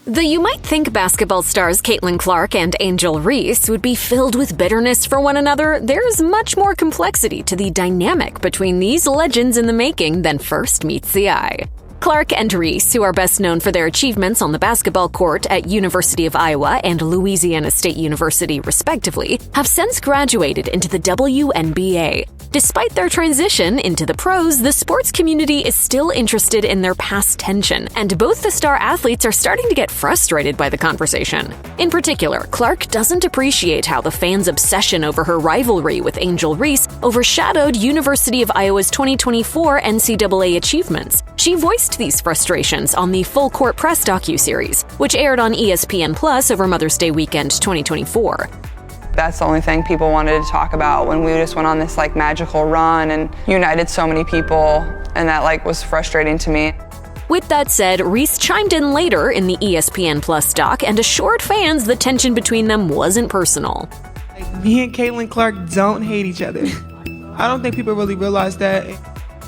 Though you might think basketball stars Caitlin Clark and Angel Reese would be filled with bitterness for one another, there's much more complexity to the dynamic between these legends in the making than first meets the eye. Clark and Reese, who are best known for their achievements on the basketball court at University of Iowa and Louisiana State University, respectively, have since graduated into the WNBA. Despite their transition into the pros, the sports community is still interested in their past tension, and both the star athletes are starting to get frustrated by the conversation. In particular, Clark doesn't appreciate how the fans' obsession over her rivalry with Angel Reese overshadowed University of Iowa's 2024 NCAA achievements. She voiced these frustrations on the Full Court Press docuseries, which aired on ESPN Plus over Mother's Day weekend 2024. That's the only thing people wanted to talk about when we just went on this magical run and united so many people, and that was frustrating to me. With that said, Reese chimed in later in the ESPN Plus doc and assured fans the tension between them wasn't personal. Me and Caitlin Clark don't hate each other. I don't think people really realize that.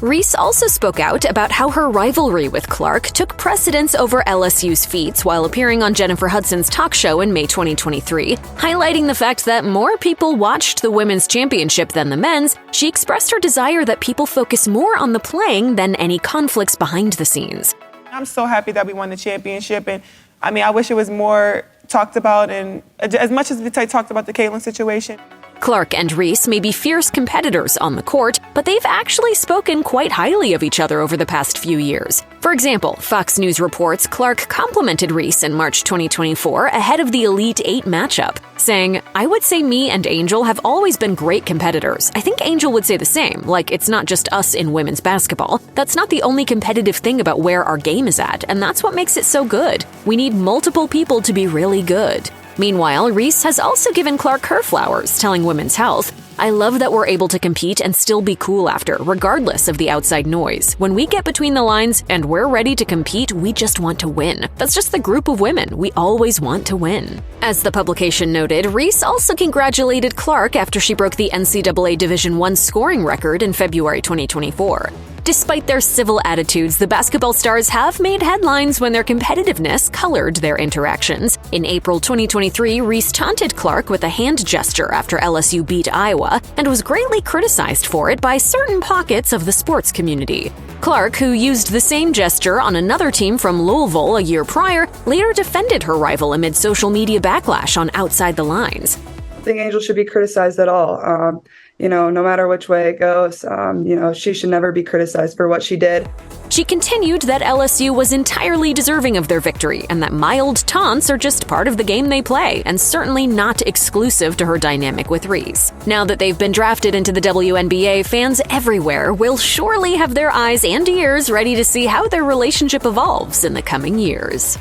Reese also spoke out about how her rivalry with Clark took precedence over LSU's feats while appearing on Jennifer Hudson's talk show in May 2023. Highlighting the fact that more people watched the women's championship than the men's, she expressed her desire that people focus more on the playing than any conflicts behind the scenes. I'm so happy that we won the championship, and I wish it was more talked about, and as much as we talked about the Caitlin situation. Clark and Reese may be fierce competitors on the court, but they've actually spoken quite highly of each other over the past few years. For example, Fox News reports Clark complimented Reese in March 2024 ahead of the Elite Eight matchup, saying, "I would say me and Angel have always been great competitors. I think Angel would say the same, it's not just us in women's basketball. That's not the only competitive thing about where our game is at, and that's what makes it so good. We need multiple people to be really good." Meanwhile, Reese has also given Clark her flowers, telling Women's Health, "I love that we're able to compete and still be cool after, regardless of the outside noise. When we get between the lines and we're ready to compete, we just want to win. That's just the group of women. We always want to win." As the publication noted, Reese also congratulated Clark after she broke the NCAA Division I scoring record in February 2024. Despite their civil attitudes, the basketball stars have made headlines when their competitiveness colored their interactions. In April 2023, Reese taunted Clark with a hand gesture after LSU beat Iowa, and was greatly criticized for it by certain pockets of the sports community. Clark, who used the same gesture on another team from Louisville a year prior, later defended her rival amid social media backlash on Outside the Lines. I think Angel should be criticized at all. No matter which way it goes, she should never be criticized for what she did. She continued that LSU was entirely deserving of their victory, and that mild taunts are just part of the game they play, and certainly not exclusive to her dynamic with Reese. Now that they've been drafted into the WNBA, fans everywhere will surely have their eyes and ears ready to see how their relationship evolves in the coming years.